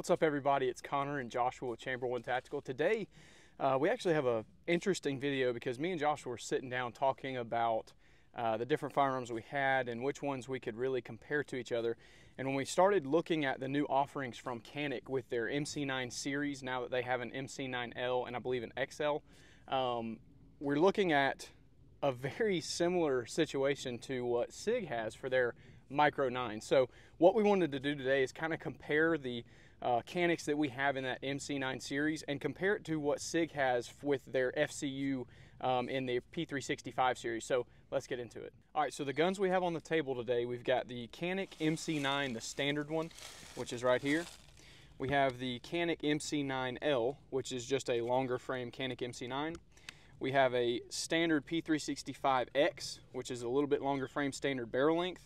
What's up, everybody? It's Connor and Joshua with Chamber One Tactical. Today, we actually have an interesting video because me and Joshua were sitting down talking about the different firearms we had and which ones we could really compare to each other. And when we started looking at the new offerings from Canik with their MC9 series, now that they have an MC9L and I believe an XL, we're looking at a very similar situation to what SIG has for their Micro 9. So what we wanted to do today is kind of compare the Caniks that we have in that MC9 series and compare it to what SIG has with their FCU in the P365 series. So let's get into it. All right, so the guns we have on the table today, we've got the Canik MC9, the standard one, which is right here. We have the Canik MC9L, which is just a longer frame Canik MC9. We have a standard P365X, which is a little bit longer frame standard barrel length.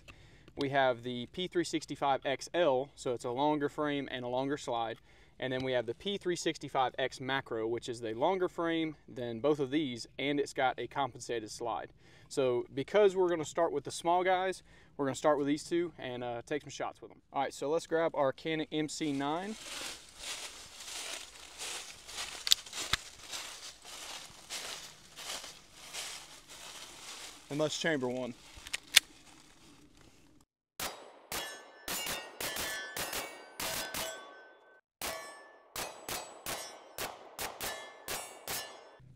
We have the P365XL, so it's a longer frame and a longer slide. And then we have the P365X Macro, which is the longer frame than both of these, and it's got a compensated slide. So because we're going to start with the small guys, we're going to start with these two and take some shots with them. All right, so let's grab our Canik MC9. And let's chamber one.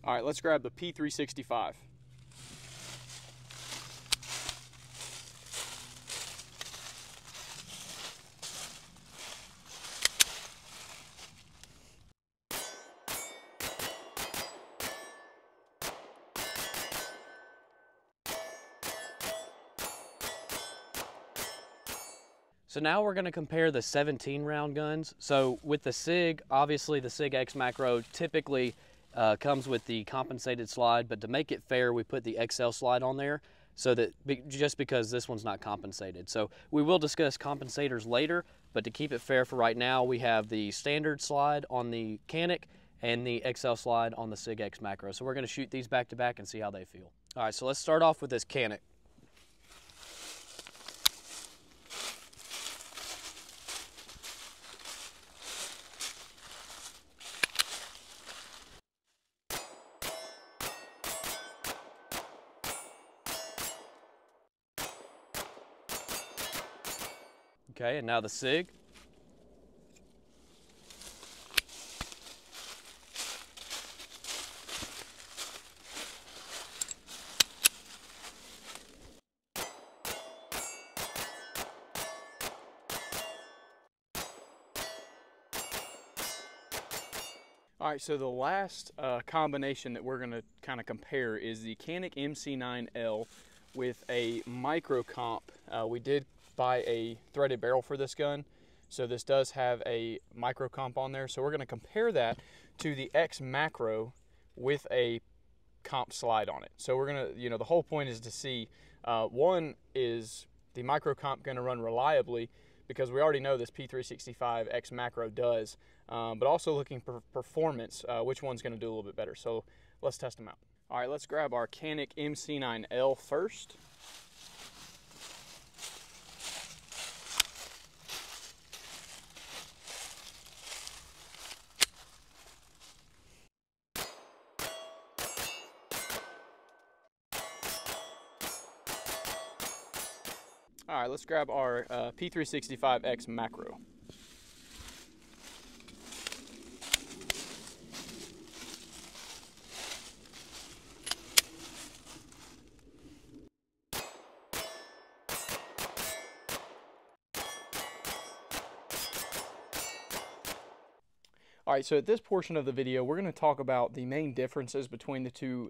All right, let's grab the P365. So now we're going to compare the 17 round guns. So with the SIG, obviously the SIG X Macro typically comes with the compensated slide, but to make it fair, we put the XL slide on there so that just because this one's not compensated. So we will discuss compensators later, but to keep it fair for right now, we have the standard slide on the Canik and the XL slide on the SIG X Macro. So we're going to shoot these back to back and see how they feel. All right, so let's start off with this Canik. Okay, and now the SIG. All right, so the last combination that we're going to kind of compare is the Canik MC9L with a micro comp. We did buy a threaded barrel for this gun, so this does have a micro comp on there. So we're going to compare that to the X Macro with a comp slide on it. So we're going to, the whole point is to see, one, is the micro comp going to run reliably, because we already know this P365 X Macro does, but also looking for performance, which one's going to do a little bit better. So let's test them out. All right, let's grab our Canik MC9L first. All right, let's grab our P365X Macro. All right, so at this portion of the video, we're going to talk about the main differences between the two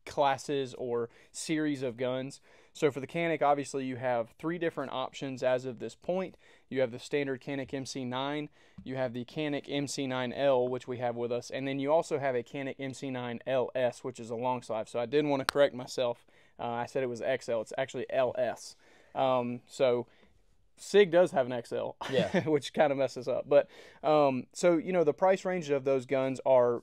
classes or series of guns. So for the Canik, obviously you have three different options as of this point. You have the standard Canik MC9, you have the Canik MC9L, which we have with us, and then you also have a Canik MC9LS, which is a long slide. So I did want to correct myself. I said it was XL, it's actually LS. So SIG does have an XL, yeah, which kind of messes up. But so the price range of those guns are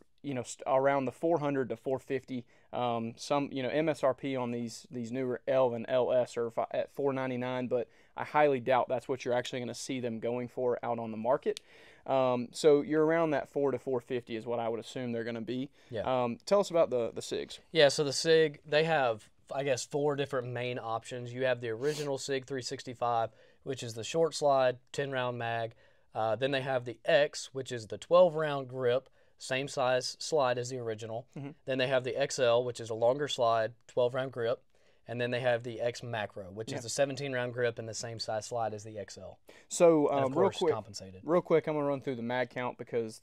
around the 400 to 450. Some MSRP on these newer L and LS are at $499, but I highly doubt that's what you're actually going to see them going for out on the market. So you're around that 4 to 450 is what I would assume they're going to be. Yeah. Tell us about the SIGs. Yeah, so the SIG, they have, I guess, 4 different main options. You have the original SIG 365, which is the short slide, 10-round mag. Then they have the X, which is the 12-round grip, same size slide as the original. Then they have the XL, which is a longer slide, 12-round grip. And then they have the X Macro, which is the 17-round grip and the same size slide as the XL. So and of course, compensated. Real quick, I'm going to run through the mag count because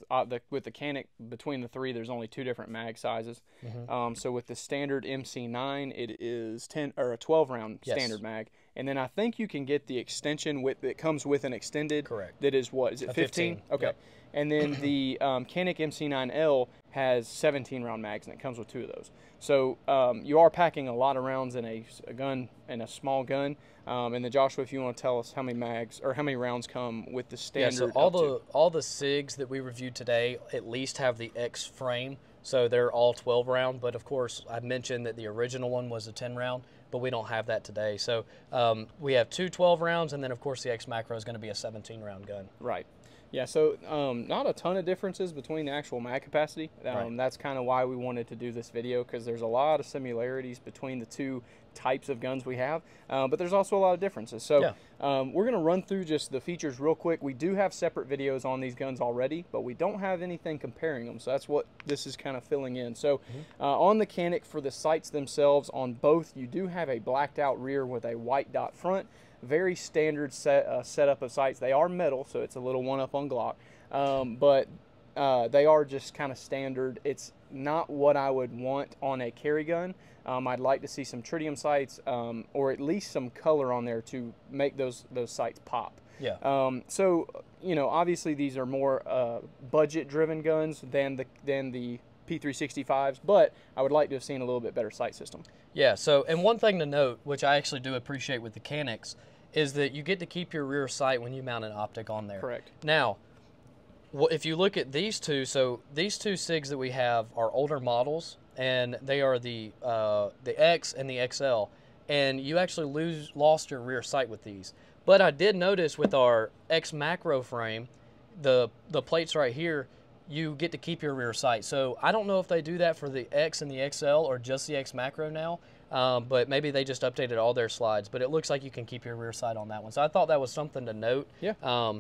with the Canik, between the 3, there's only 2 different mag sizes. So with the standard MC9, it is 10 or a 12-round standard mag. And then I think you can get the extension that comes with an extended. Correct. That is what? Is it 15? Okay. Yep. And then the Canik MC9L has 17-round mags, and it comes with 2 of those. So you are packing a lot of rounds in a gun, in a small gun. And then Joshua, if you want to tell us how many mags or how many rounds come with the standard. Yeah, so all the SIGs that we reviewed today at least have the X frame, so they're all 12-round. But of course, I mentioned that the original one was a 10-round, but we don't have that today. So we have 2 12-rounds, and then of course the X Macro is going to be a 17-round gun. Right. Yeah, so not a ton of differences between the actual mag capacity. Right. That's kind of why we wanted to do this video, because there's a lot of similarities between the 2 types of guns we have, but there's also a lot of differences. So we're going to run through just the features real quick. We do have separate videos on these guns already, but we don't have anything comparing them, so that's what this is kind of filling in. So on the Canik, for the sights themselves, on both, you do have a blacked out rear with a white dot front. Very standard setup of sights. They are metal, so it's a little one-up on Glock, but they are just kind of standard. It's not what I would want on a carry gun. I'd like to see some tritium sights, or at least some color on there to make those sights pop. Yeah. So you know, obviously these are more budget-driven guns than the P365s, but I would like to have seen a little bit better sight system. Yeah. So, and one thing to note, which I actually do appreciate with the Caniks, is that you get to keep your rear sight when you mount an optic on there. Correct. Now, if you look at these 2, so these 2 SIGs that we have are older models, and they are the X and the XL, and you actually lost your rear sight with these. But I did notice with our X Macro frame, the plates right here, you get to keep your rear sight. So I don't know if they do that for the X and the XL or just the X Macro now, but maybe they just updated all their slides. But it looks like you can keep your rear sight on that one. So I thought that was something to note. Yeah.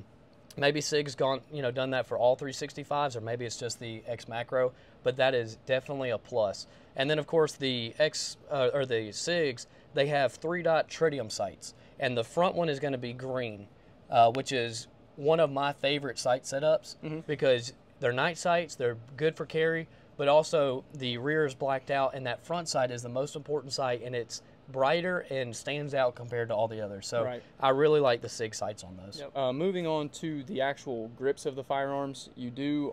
Maybe SIG's done that for all 365s, or maybe it's just the X Macro, but that is definitely a plus. And then of course the the SIGs, they have 3-dot tritium sights, and the front one is going to be green, which is one of my favorite sight setups because they're night sights, they're good for carry, but also the rear is blacked out, and that front sight is the most important sight, and it's brighter and stands out compared to all the others. So I really like the SIG sights on those. Yep. Moving on to the actual grips of the firearms, you do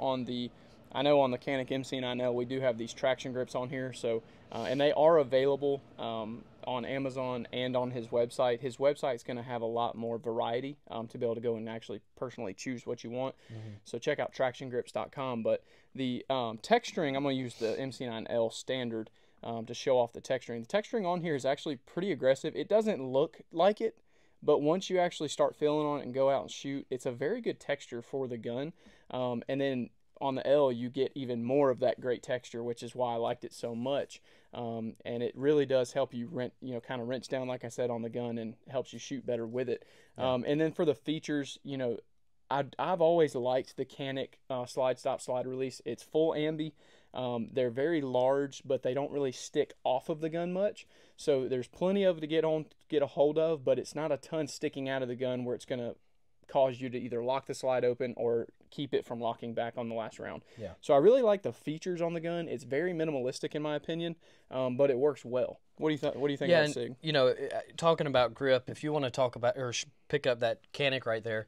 I know on the Canik MC9L we do have these traction grips on here, so and they are available on Amazon and on his website. His website's going to have a lot more variety to be able to go and actually personally choose what you want. So check out tractiongrips.com. But the texturing, I'm going to use the MC9L standard to show off the texturing. The texturing on here is actually pretty aggressive. It doesn't look like it, but once you actually start feeling on it and go out and shoot, it's a very good texture for the gun. And then on the L, you get even more of that great texture, which is why I liked it so much. And it really does help you kind of wrench down, like I said, on the gun, and helps you shoot better with it. And then for the features, I've always liked the Canik slide stop slide release. It's full ambi. They're very large, but they don't really stick off of the gun much. So there's plenty of it to get a hold of, but it's not a ton sticking out of the gun where it's going to cause you to either lock the slide open or keep it from locking back on the last round. Yeah. So I really like the features on the gun. It's very minimalistic in my opinion, but it works well. What do you think? What do you think about SIG? Talking about grip, if you want to talk about or pick up that Canik right there,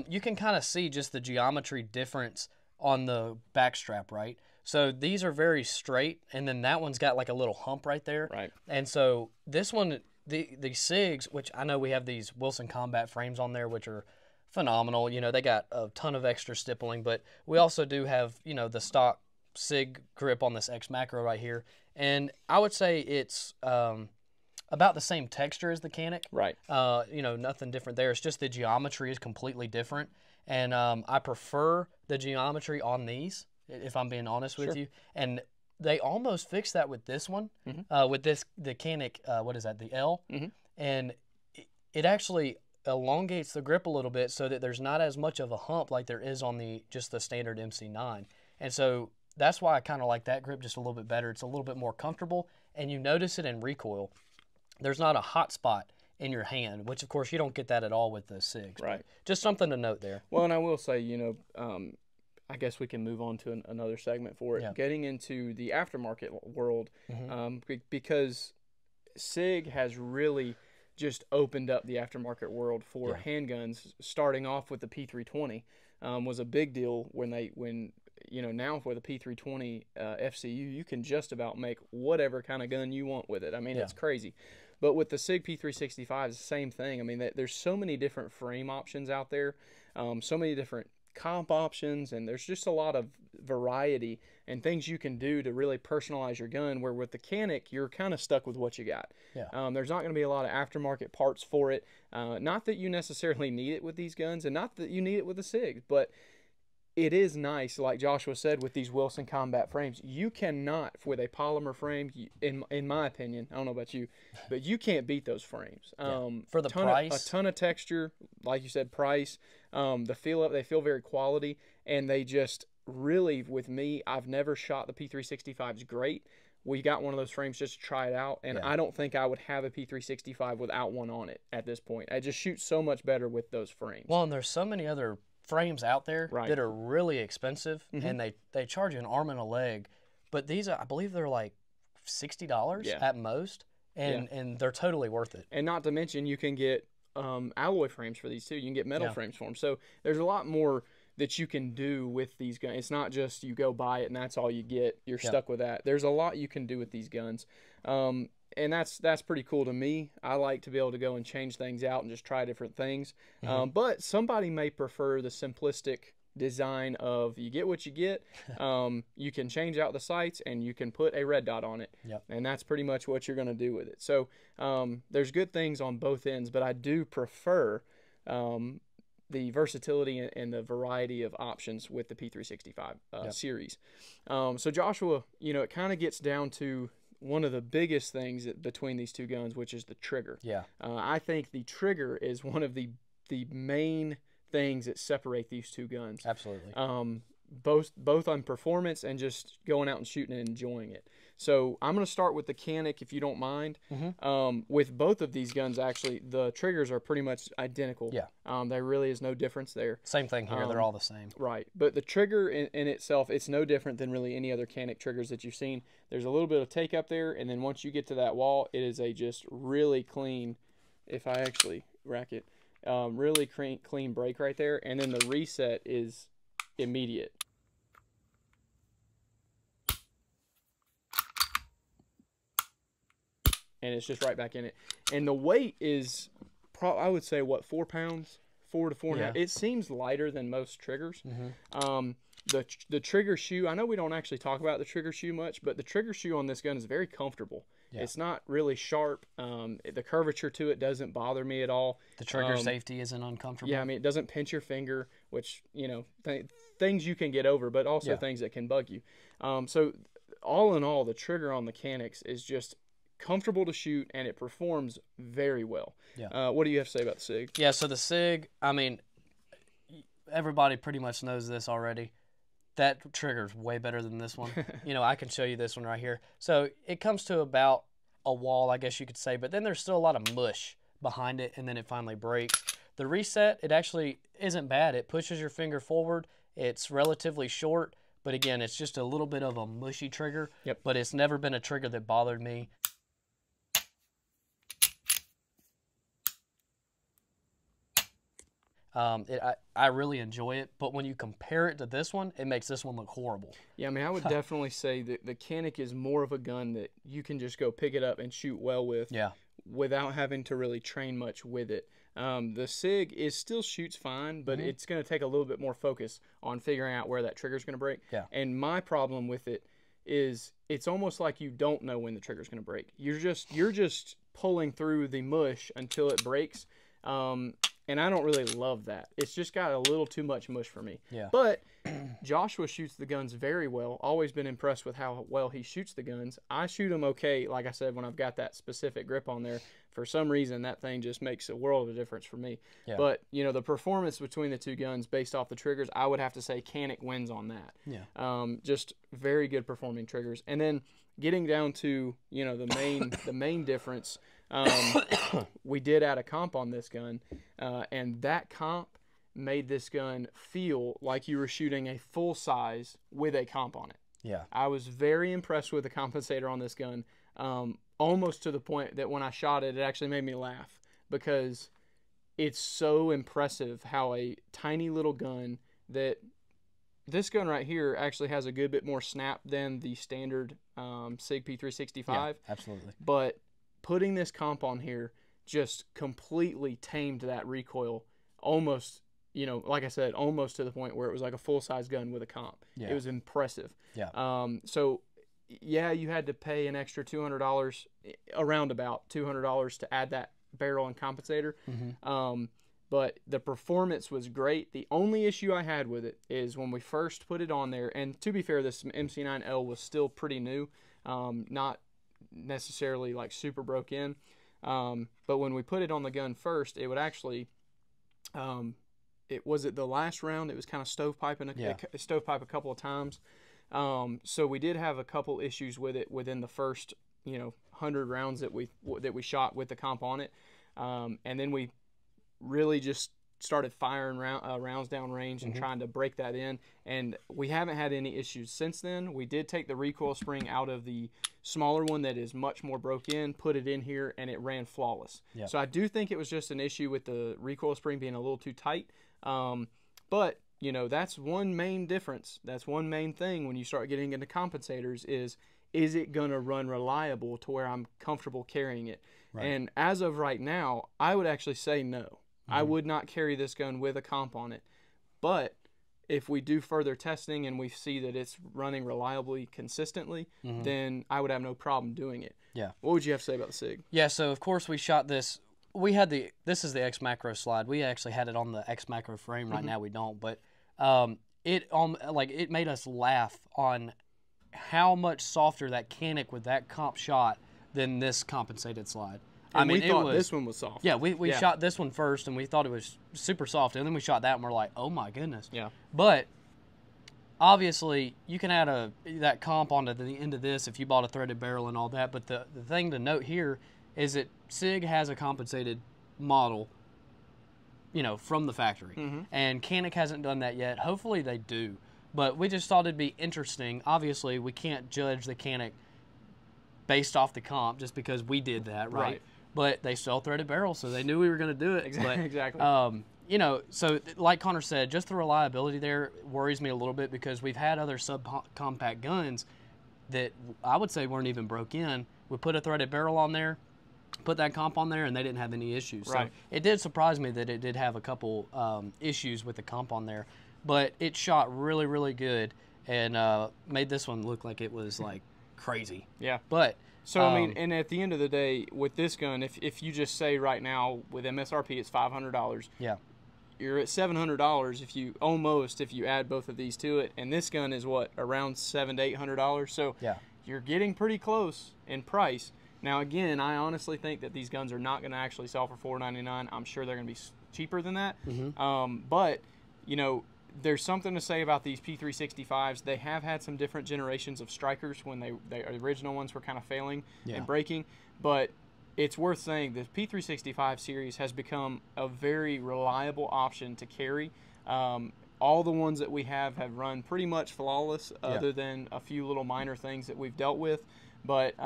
you can kind of see just the geometry difference on the back strap, right? So these are very straight, and then that one's got like a little hump right there. Right. And so this one, the SIGs, which I know we have these Wilson Combat frames on there, which are phenomenal. They got a ton of extra stippling, but we also do have, the stock SIG grip on this X Macro right here. And I would say it's about the same texture as the Canik. Right. You know, nothing different there. It's just the geometry is completely different. And I prefer the geometry on these, if I'm being honest with you. And they almost fixed that with this one, with the Canik, what is that, the L? And it actually elongates the grip a little bit so that there's not as much of a hump like there is on just the standard MC9. And so that's why I kind of like that grip just a little bit better. It's a little bit more comfortable, and you notice it in recoil. There's not a hot spot in your hand, which of course you don't get that at all with the SIGs. Right. Just something to note there. Well, and I will say, you know, I guess we can move on to another segment for it. Yeah. Getting into the aftermarket world, because SIG has really just opened up the aftermarket world for handguns. Starting off with the P320 was a big deal when you know, now for the P320 FCU, you can just about make whatever kind of gun you want with it. I mean, it's crazy. But with the SIG P365, it's the same thing. I mean, there's so many different frame options out there, so many different comp options, and there's just a lot of variety and things you can do to really personalize your gun, where with the Canik, you're kind of stuck with what you got. There's not going to be a lot of aftermarket parts for it. Not that you necessarily need it with these guns, and not that you need it with the SIGs, but it is nice, like Joshua said, with these Wilson Combat frames. You cannot, with a polymer frame, in my opinion, I don't know about you, but you can't beat those frames. For the price. A ton of texture, like you said, price. They feel very quality, and they just really, with me, I've never shot the P365s great. We got one of those frames just to try it out, and I don't think I would have a P365 without one on it at this point. I just shoot so much better with those frames. Well, and there's so many other frames out there that are really expensive, and they charge you an arm and a leg, but these I believe they're like $60 at most, and they're totally worth it. And not to mention, you can get alloy frames for these too. You can get metal frames for them. So there's a lot more that you can do with these guns. It's not just you go buy it and that's all you get. You're stuck with that. There's a lot you can do with these guns. And that's pretty cool to me. I like to be able to go and change things out and just try different things. But somebody may prefer the simplistic design of you get what you get. You can change out the sights and you can put a red dot on it. And that's pretty much what you're going to do with it. So there's good things on both ends, but I do prefer the versatility and the variety of options with the P365 series. So Joshua, you know, it kind of gets down to one of the biggest things between these two guns, which is the trigger. I think the trigger is one of the main things that separate these two guns. Absolutely. Both on performance and just going out and shooting and enjoying it. So I'm going to start with the Canik, if you don't mind. With both of these guns, actually, the triggers are pretty much identical. There really is no difference there. Same thing here. They're all the same. Right. But the trigger in itself, it's no different than really any other Canik triggers that you've seen. There's a little bit of take up there, and then once you get to that wall, it is a just really clean, if I actually rack it, really clean break right there. And then the reset is immediate. And it's just right back in it. And the weight is, I would say, what, 4 pounds? 4 to 4.5. It seems lighter than most triggers. The trigger shoe, I know we don't actually talk about the trigger shoe much, but the trigger shoe on this gun is very comfortable. It's not really sharp. The curvature to it doesn't bother me at all. The trigger safety isn't uncomfortable. Yeah, I mean, it doesn't pinch your finger, which, you know, things you can get over, but also things that can bug you. So all in all, the trigger on the Caniks is just comfortable to shoot, and it performs very well. What do you have to say about the SIG? Yeah, so the SIG, I mean, everybody pretty much knows this already. That trigger's way better than this one. You know, I can show you this one right here. So it comes to about a wall, I guess you could say, but then there's still a lot of mush behind it, and then it finally breaks. The reset, it actually isn't bad. It pushes your finger forward. It's relatively short, but again, it's just a little bit of a mushy trigger, but it's never been a trigger that bothered me. I really enjoy it, but when you compare it to this one, it makes this one look horrible. Yeah, I mean, I would definitely say that the Canik is more of a gun that you can just go pick it up and shoot well with without having to really train much with it. The SIG still shoots fine, but it's going to take a little bit more focus on figuring out where that trigger's going to break. And my problem with it is it's almost like you don't know when the trigger's going to break. You're just pulling through the mush until it breaks. And I don't really love that. It's just got a little too much mush for me. Yeah. But Joshua shoots the guns very well. Always been impressed with how well he shoots the guns. I shoot them okay, like I said, when I've got that specific grip on there. For some reason, that thing just makes a world of a difference for me. Yeah. But, you know, the performance between the two guns based off the triggers, I would have to say Canik wins on that. Yeah. Just very good performing triggers. And then getting down to, you know, the main difference, we did add a comp on this gun, and that comp made this gun feel like you were shooting a full size with a comp on it. Yeah. I was very impressed with the compensator on this gun, almost to the point that when I shot it, it actually made me laugh because it's so impressive how a tiny little gun that this gun right here actually has a good bit more snap than the standard SIG P365. Yeah, absolutely. But putting this comp on here just completely tamed that recoil almost, you know, like I said, almost to the point where it was like a full-size gun with a comp. Yeah. It was impressive. Yeah. So, yeah, you had to pay an extra $200, around about $200 to add that barrel and compensator. Mm-hmm. But the performance was great. The only issue I had with it is when we first put it on there, and to be fair, this MC9L was still pretty new, not necessarily like super broke in. But when we put it on the gun first, it would actually, it the last round, it was kind of stovepipe a couple of times. So we did have a couple issues with it within the first, 100 rounds that we shot with the comp on it. And then we really just started firing rounds down range and trying to break that in, and we haven't had any issues since then. We did take the recoil spring out of the smaller one that is much more broke in, put it in here, and it ran flawless. Yep. So I do think it was just an issue with the recoil spring being a little too tight, but that's one main difference. That's one main thing when you start getting into compensators is it going to run reliable to where I'm comfortable carrying it? Right. And as of right now, I would actually say no. I would not carry this gun with a comp on it. But if we do further testing and we see that it's running reliably consistently, then I would have no problem doing it. Yeah. What would you have to say about the SIG? Yeah, so of course we shot this. This is the X Macro slide. We actually had it on the X Macro frame. Right now we don't, but it made us laugh on how much softer that Canik with that comp shot than this compensated slide. And we thought this one was soft. Yeah, we shot this one first, and we thought it was super soft, and then we shot that, and we're like, oh my goodness. Yeah. But obviously, you can add that comp onto the end of this if you bought a threaded barrel and all that. But the thing to note here is that SIG has a compensated model, from the factory, and Canik hasn't done that yet. Hopefully, they do. But we just thought it'd be interesting. Obviously, we can't judge the Canik based off the comp just because we did that, right? But they sell threaded barrels, so they knew we were going to do it. Exactly. So like Connor said, just the reliability there worries me a little bit because we've had other subcompact guns that I would say weren't even broke in. We put a threaded barrel on there, put that comp on there, and they didn't have any issues. Right. So it did surprise me that it did have a couple issues with the comp on there, but it shot really, really good and made this one look like it was like crazy. Yeah. But so, I mean, and at the end of the day, with this gun, if you just say right now with MSRP it's $500, yeah, you're at $700 if you add both of these to it, and this gun is what, around $700 to $800. So yeah, you're getting pretty close in price. Now, again, I honestly think that these guns are not going to actually sell for $499. I'm sure they're going to be cheaper than that. But there's something to say about these P365s. They have had some different generations of strikers when the original ones were kind of failing and breaking. But it's worth saying the P365 series has become a very reliable option to carry. All the ones that we have run pretty much flawless other than a few little minor things that we've dealt with. But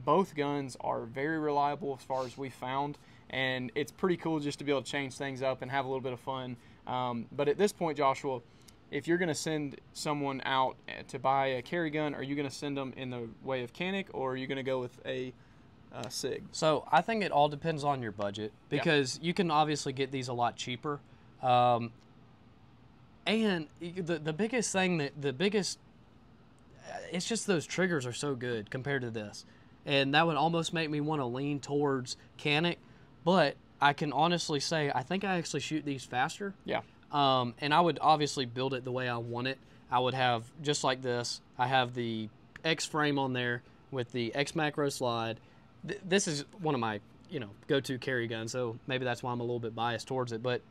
both guns are very reliable as far as we found. And it's pretty cool just to be able to change things up and have a little bit of fun. But at this point, Joshua, if you're going to send someone out to buy a carry gun, are you going to send them in the way of Canik, or are you going to go with a SIG? So I think it all depends on your budget because you can obviously get these a lot cheaper. And the biggest thing it's just those triggers are so good compared to this. and that would almost make me want to lean towards Canik, but I can honestly say I think I actually shoot these faster. Yeah. And I would obviously build it the way I want it. I would have, just like this, I have the X frame on there with the X macro slide. This is one of my, go-to carry guns, so maybe that's why I'm a little bit biased towards it. But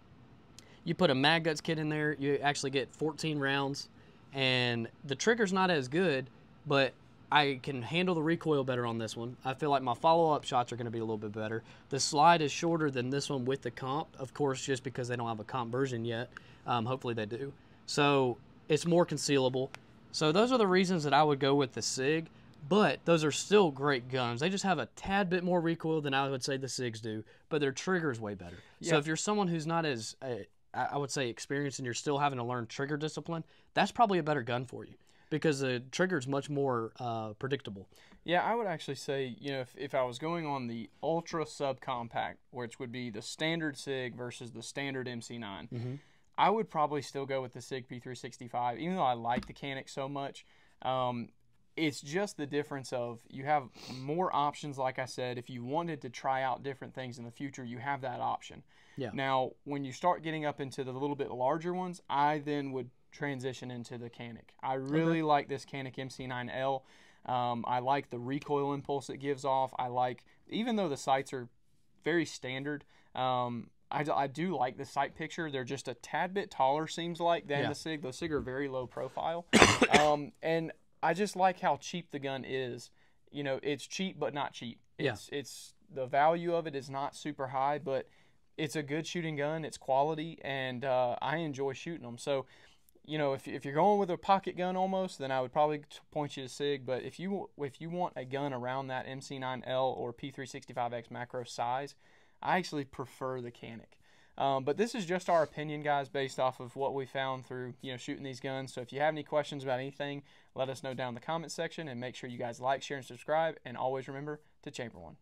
you put a Mag Guts kit in there, you actually get 14 rounds, and the trigger's not as good, but I can handle the recoil better on this one. I feel like my follow-up shots are going to be a little bit better. The slide is shorter than this one with the comp, of course, just because they don't have a comp version yet. Hopefully they do. So it's more concealable. So those are the reasons that I would go with the SIG, but those are still great guns. They just have a tad bit more recoil than I would say the SIGs do, but their trigger is way better. Yeah. So if you're someone who's not as, I would say, experienced and you're still having to learn trigger discipline, that's probably a better gun for you, because the trigger is much more predictable. Yeah, I would actually say, if I was going on the ultra subcompact, which would be the standard SIG versus the standard MC9, I would probably still go with the SIG P365, even though I like the Canik so much. It's just the difference of you have more options, like I said. If you wanted to try out different things in the future, you have that option. Yeah. Now, when you start getting up into the little bit larger ones, I then would transition into the Canik. I really like this Canik MC9L. I like the recoil impulse it gives off. I like, even though the sights are very standard, I do like the sight picture. They're just a tad bit taller, seems like, than the SIG. The SIG are very low profile. And I just like how cheap the gun is. It's cheap but not cheap. It's the value of it is not super high, but it's a good shooting gun. It's quality, and I enjoy shooting them. So, if you're going with a pocket gun almost, then I would probably point you to SIG. But if you want a gun around that MC9L or P365X macro size, I actually prefer the Canik. But this is just our opinion, guys, based off of what we found through shooting these guns. So if you have any questions about anything, let us know down in the comment section, and make sure you guys like, share, and subscribe. And always remember to chamber one.